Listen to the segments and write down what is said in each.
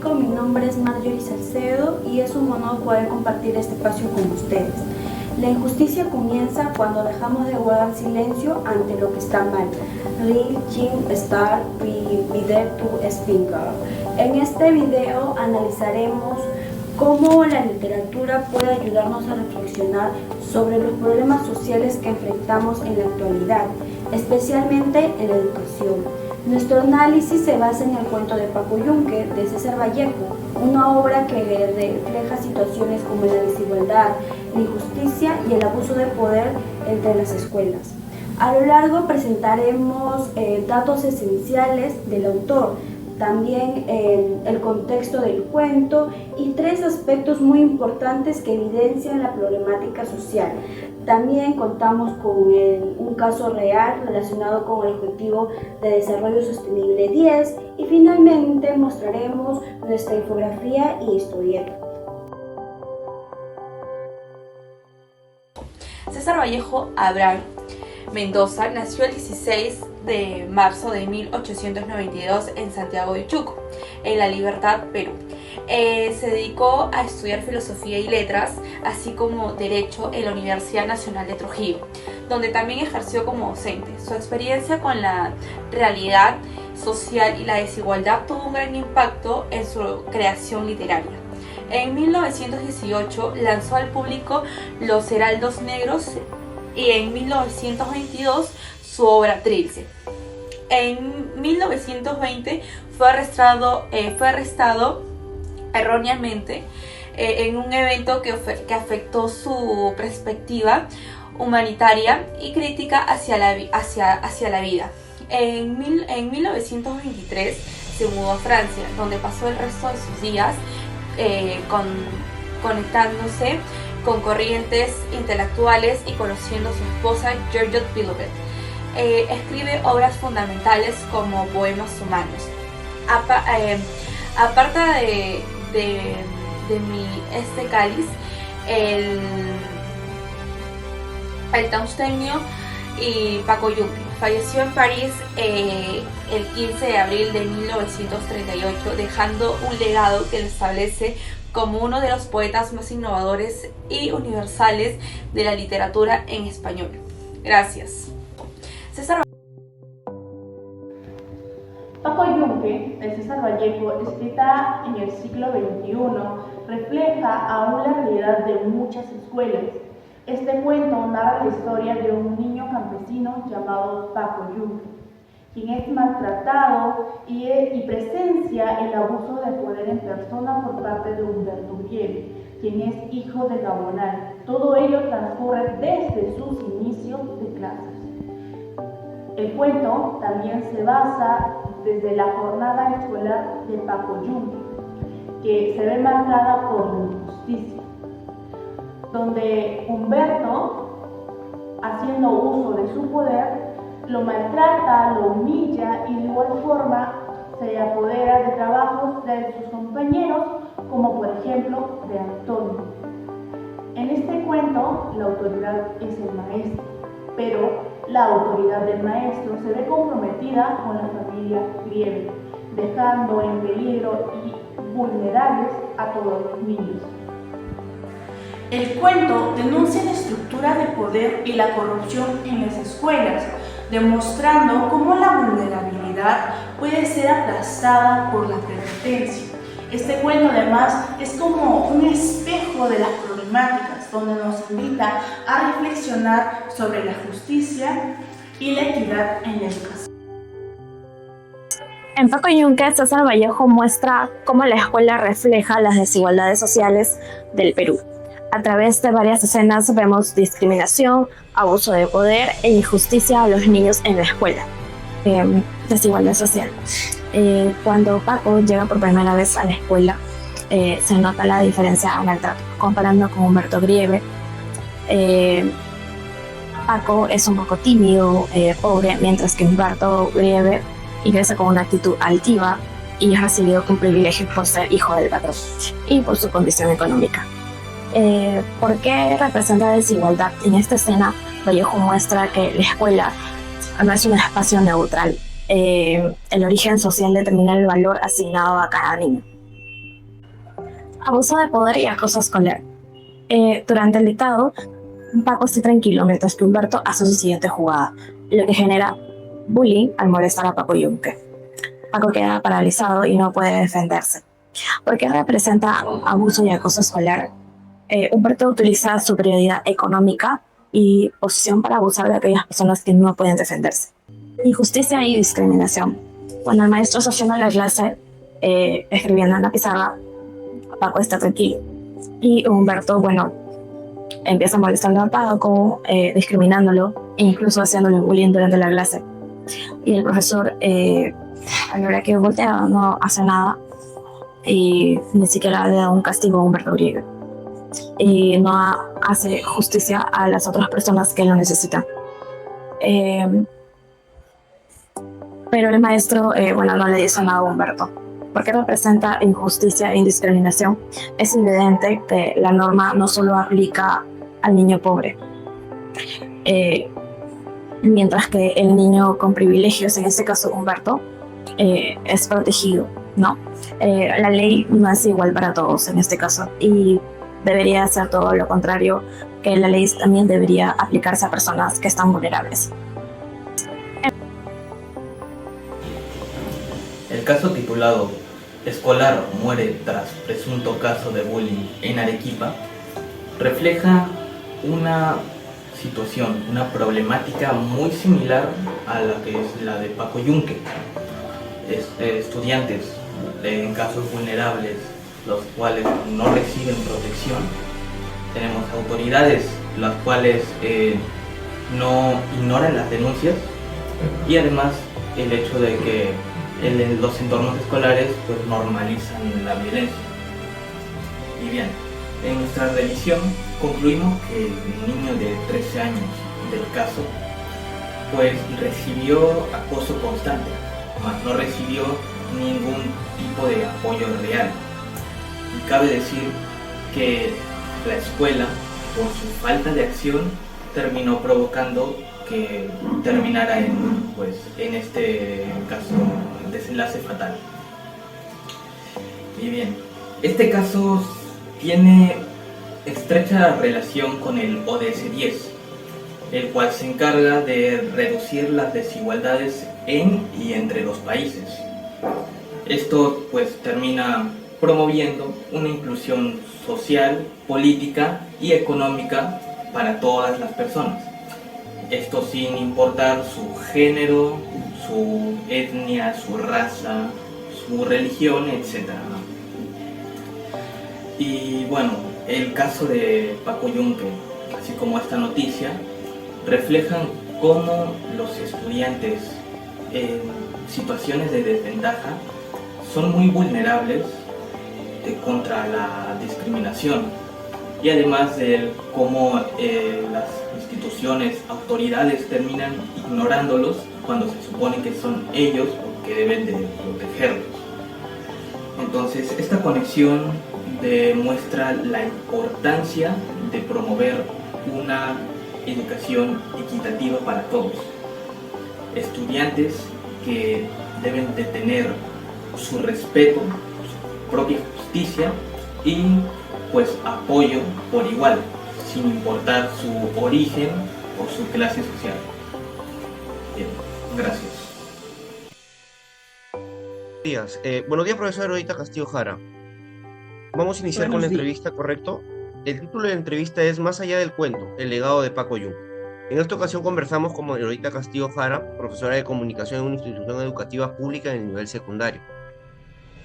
público, mi nombre es Marjorie Salcedo y es un honor poder compartir este espacio con ustedes. La injusticia comienza cuando dejamos de guardar silencio ante lo que está mal. Real Jim Star Video to Speaker. En este video analizaremos cómo la literatura puede ayudarnos a reflexionar sobre los problemas sociales que enfrentamos en la actualidad, especialmente en la educación. Nuestro análisis se basa en el cuento de Paco Yunque de César Vallejo, una obra que refleja situaciones como la desigualdad, la injusticia y el abuso de poder entre las escuelas. A lo largo presentaremos datos esenciales del autor, también el contexto del cuento y tres aspectos muy importantes que evidencian la problemática social. También contamos con un caso real relacionado con el Objetivo de Desarrollo Sostenible 10 y finalmente mostraremos nuestra infografía y historieta. César Vallejo Abraham Mendoza nació el 16 de marzo de 1892 en Santiago de Chuco, en La Libertad, Perú. Se dedicó a estudiar filosofía y letras, así como derecho en la Universidad Nacional de Trujillo, donde también ejerció como docente. Su experiencia con la realidad social y la desigualdad tuvo un gran impacto en su creación literaria. En 1918 lanzó al público Los Heraldos Negros y en 1922 su obra Trilce. En 1920 fue arrestado erróneamente en un evento que afectó su perspectiva humanitaria y crítica hacia la vida. En 1923 se mudó a Francia, donde pasó el resto de sus días conectándose con corrientes intelectuales y conociendo a su esposa Georgette Bilodeau. Escribe obras fundamentales como Poemas Humanos. Aparte de mi cáliz, el Taustenio y Paco Yunque. Falleció en París el 15 de abril de 1938, dejando un legado que lo establece como uno de los poetas más innovadores y universales de la literatura en español. Gracias. Paco Yunque, de César Vallejo, escrita en el siglo XXI, refleja aún la realidad de muchas escuelas. Este cuento narra la historia de un niño campesino llamado Paco Yunque, quien es maltratado y presencia el abuso de poder en persona por parte de Humberto Grieve, quien es hijo de Gabonal. Todo ello transcurre desde sus inicios de clases. El cuento también se basa desde la jornada escolar de Paco Yunque, que se ve marcada por la injusticia, donde Humberto, haciendo uso de su poder, lo maltrata, lo humilla y de igual forma se apodera de trabajos de sus compañeros, como por ejemplo de Antonio. En este cuento, la autoridad es el maestro, pero la autoridad del maestro se ve comprometida con la familia Grieve, dejando en peligro y vulnerables a todos los niños. El cuento denuncia la estructura de poder y la corrupción en las escuelas, demostrando cómo la vulnerabilidad puede ser aplastada por la prepotencia. Este cuento además es como un espejo de las problemáticas, donde nos invita a reflexionar sobre la justicia y la equidad en la educación. En Paco Yunque, César Vallejo muestra cómo la escuela refleja las desigualdades sociales del Perú. A través de varias escenas vemos discriminación, abuso de poder e injusticia a los niños en la escuela. Desigualdad social. Cuando Paco llega por primera vez a la escuela, se nota la diferencia en el trato. Comparando con Humberto Grieve, Paco es un poco tímido, pobre, mientras que Humberto Grieve ingresa con una actitud altiva y es recibido con privilegios por ser hijo del patrón y por su condición económica. ¿Por qué representa desigualdad? En esta escena, Vallejo muestra que la escuela no es un espacio neutral. El origen social determina el valor asignado a cada niño. Abuso de poder y acoso escolar. Durante el dictado, Paco está tranquilo mientras que Humberto hace su siguiente jugada, lo que genera bullying al molestar a Paco Yunque. Paco queda paralizado y no puede defenderse. ¿Por qué representa abuso y acoso escolar? Humberto utiliza superioridad económica y posición para abusar de aquellas personas que no pueden defenderse. Injusticia y discriminación. Cuando el maestro sosiona la clase escribiendo en la pizarra, Paco está tranquilo. Y Humberto, empieza molestando a Paco, discriminándolo e incluso haciéndole bullying durante la clase. Y el profesor, a la hora que voltea, no hace nada y ni siquiera le da un castigo a Humberto Uribe. Y no hace justicia a las otras personas que lo necesitan. Pero el maestro, no le dice nada a Humberto. Porque representa injusticia e indiscriminación. Es evidente que la norma no solo aplica al niño pobre, mientras que el niño con privilegios, en este caso Humberto, es protegido, ¿no? La ley no es igual para todos en este caso y debería ser todo lo contrario, que la ley también debería aplicarse a personas que están vulnerables. El caso titulado "Escolar muere tras presunto caso de bullying en Arequipa" refleja una situación, una problemática muy similar a la que es la de Paco Yunque. Estudiantes en casos vulnerables, los cuales no reciben protección. Tenemos autoridades las cuales no ignoran las denuncias, y además el hecho de que los entornos escolares pues normalizan la violencia. Y bien, en nuestra revisión concluimos que el niño de 13 años del caso pues recibió acoso constante, mas no recibió ningún tipo de apoyo real. Y cabe decir que la escuela, por su falta de acción, terminó provocando que terminara en este caso desenlace fatal. Y bien, este caso tiene estrecha relación con el ODS 10, el cual se encarga de reducir las desigualdades en y entre los países. Esto pues termina promoviendo una inclusión social, política y económica para todas las personas. Esto sin importar su género, su etnia, su raza, su religión, etc. Y bueno, el caso de Paco Yunque, así como esta noticia, reflejan cómo los estudiantes en situaciones de desventaja son muy vulnerables contra la discriminación, y además de cómo las instituciones, autoridades terminan ignorándolos cuando se supone que son ellos los que deben de protegerlos. Entonces, esta conexión demuestra la importancia de promover una educación equitativa para todos. Estudiantes que deben de tener su respeto, su propia justicia y pues apoyo por igual, sin importar su origen o su clase social. Bien, gracias. Buenos días, profesora Lolita Castillo Jara. Vamos a iniciar con la entrevista, ¿correcto? El título de la entrevista es "Más allá del cuento, el legado de Paco Yunque". En esta ocasión conversamos con Lolita Castillo Jara, profesora de comunicación en una institución educativa pública en el nivel secundario,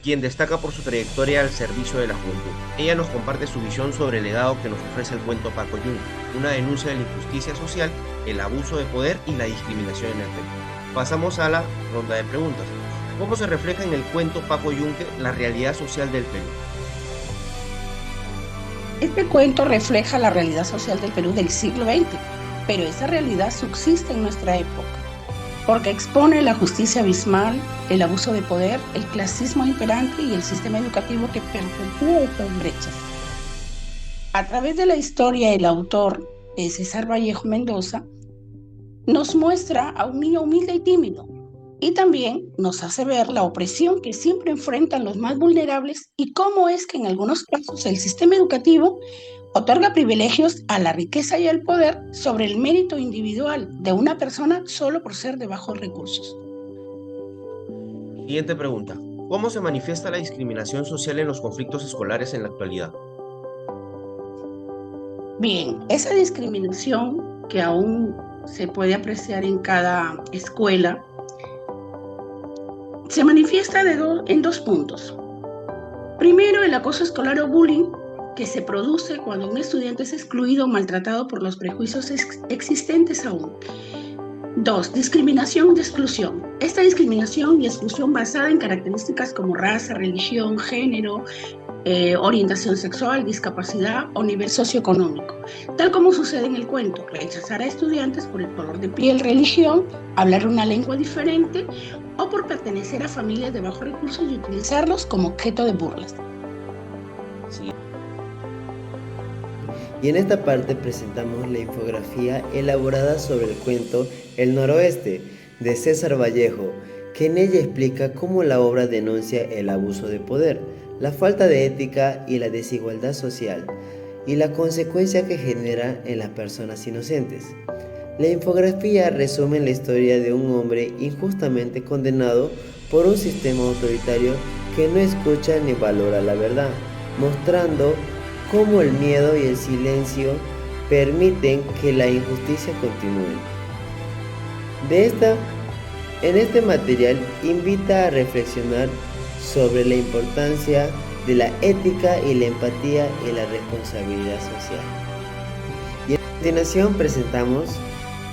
quien destaca por su trayectoria al servicio de la juventud. Ella nos comparte su visión sobre el legado que nos ofrece el cuento Paco Yunque, una denuncia de la injusticia social, el abuso de poder y la discriminación en el Perú. Pasamos a la ronda de preguntas. ¿Cómo se refleja en el cuento Paco Yunque la realidad social del Perú? Este cuento refleja la realidad social del Perú del siglo XX, pero esa realidad subsiste en nuestra época, porque expone la justicia abismal, el abuso de poder, el clasismo imperante y el sistema educativo que perpetúa estas brechas. A través de la historia, el autor, César Vallejo Mendoza, nos muestra a un niño humilde y tímido, Y también nos hace ver la opresión que siempre enfrentan los más vulnerables y cómo es que en algunos casos el sistema educativo otorga privilegios a la riqueza y al poder sobre el mérito individual de una persona solo por ser de bajos recursos. Siguiente pregunta. ¿Cómo se manifiesta la discriminación social en los conflictos escolares en la actualidad? Bien, esa discriminación que aún se puede apreciar en cada escuela se manifiesta en dos puntos. Primero, el acoso escolar o bullying, que se produce cuando un estudiante es excluido o maltratado por los prejuicios existentes aún. 2. Discriminación y exclusión. Esta discriminación y exclusión basada en características como raza, religión, género, orientación sexual, discapacidad o nivel socioeconómico, tal como sucede en el cuento, rechazar a estudiantes por el color de piel, religión, hablar una lengua diferente o por pertenecer a familias de bajos recursos y utilizarlos como objeto de burlas. Sí. Y en esta parte presentamos la infografía elaborada sobre el cuento El Noroeste, de César Vallejo, que en ella explica cómo la obra denuncia el abuso de poder, la falta de ética y la desigualdad social, y la consecuencia que genera en las personas inocentes. La infografía resume la historia de un hombre injustamente condenado por un sistema autoritario que no escucha ni valora la verdad, mostrando cómo el miedo y el silencio permiten que la injusticia continúe. En este material invita a reflexionar sobre la importancia de la ética y la empatía y la responsabilidad social. Y a continuación presentamos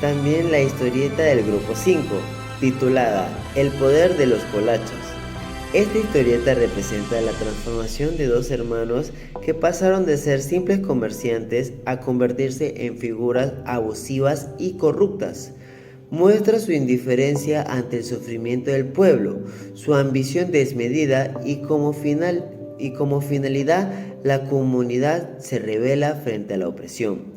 también la historieta del grupo 5, titulada El poder de los colachos. Esta historieta representa la transformación de dos hermanos que pasaron de ser simples comerciantes a convertirse en figuras abusivas y corruptas. Muestra su indiferencia ante el sufrimiento del pueblo, su ambición desmedida y como finalidad la comunidad se rebela frente a la opresión.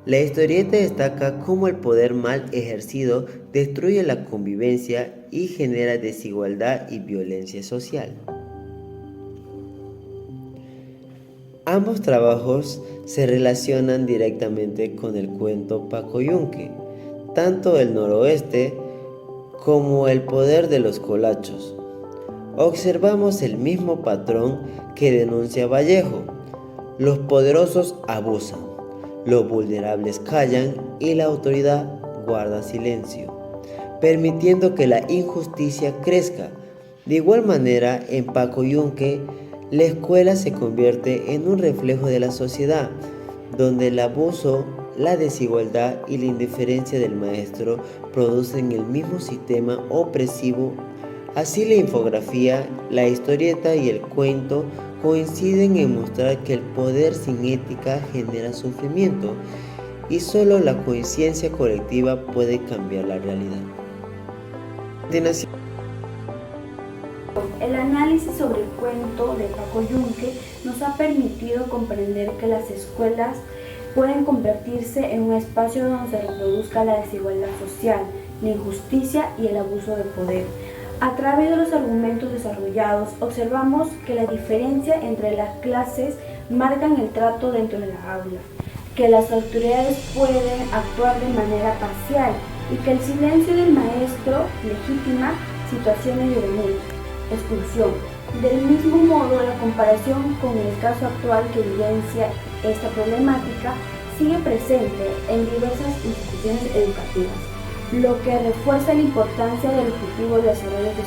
La historieta destaca cómo el poder mal ejercido destruye la convivencia y genera desigualdad y violencia social. Ambos trabajos se relacionan directamente con el cuento Paco Yunque, tanto El Noroeste como El poder de los colachos. Observamos el mismo patrón que denuncia Vallejo. Los poderosos abusan, los vulnerables callan y la autoridad guarda silencio, permitiendo que la injusticia crezca. De igual manera, en Paco Yunque, la escuela se convierte en un reflejo de la sociedad, donde el abuso, la desigualdad y la indiferencia del maestro producen el mismo sistema opresivo. Así la infografía, la historieta y el cuento coinciden en mostrar que el poder sin ética genera sufrimiento y solo la conciencia colectiva puede cambiar la realidad. El análisis sobre el cuento de Paco Yunque nos ha permitido comprender que las escuelas pueden convertirse en un espacio donde se reproduzca la desigualdad social, la injusticia y el abuso de poder. A través de los argumentos desarrollados, observamos que la diferencia entre las clases marcan el trato dentro de la aula, que las autoridades pueden actuar de manera parcial y que el silencio del maestro legitima situaciones de violencia, exclusión. Del mismo modo, la comparación con el caso actual que evidencia esta problemática sigue presente en diversas instituciones educativas, lo que refuerza la importancia del objetivo de desarrollo de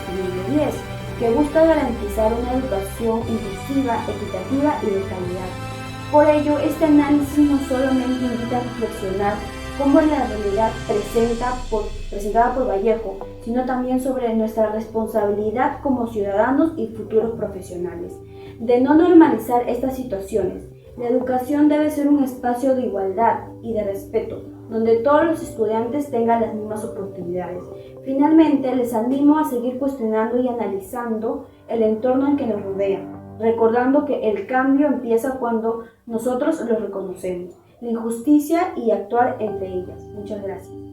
2010, que busca garantizar una educación inclusiva, equitativa y de calidad. Por ello, este análisis no solamente invita a reflexionar cómo es la realidad presentada por Vallejo, sino también sobre nuestra responsabilidad como ciudadanos y futuros profesionales, de no normalizar estas situaciones. La educación debe ser un espacio de igualdad y de respeto, donde todos los estudiantes tengan las mismas oportunidades. Finalmente, les animo a seguir cuestionando y analizando el entorno en que nos rodea, recordando que el cambio empieza cuando nosotros lo reconocemos, la injusticia y actuar entre ellas. Muchas gracias.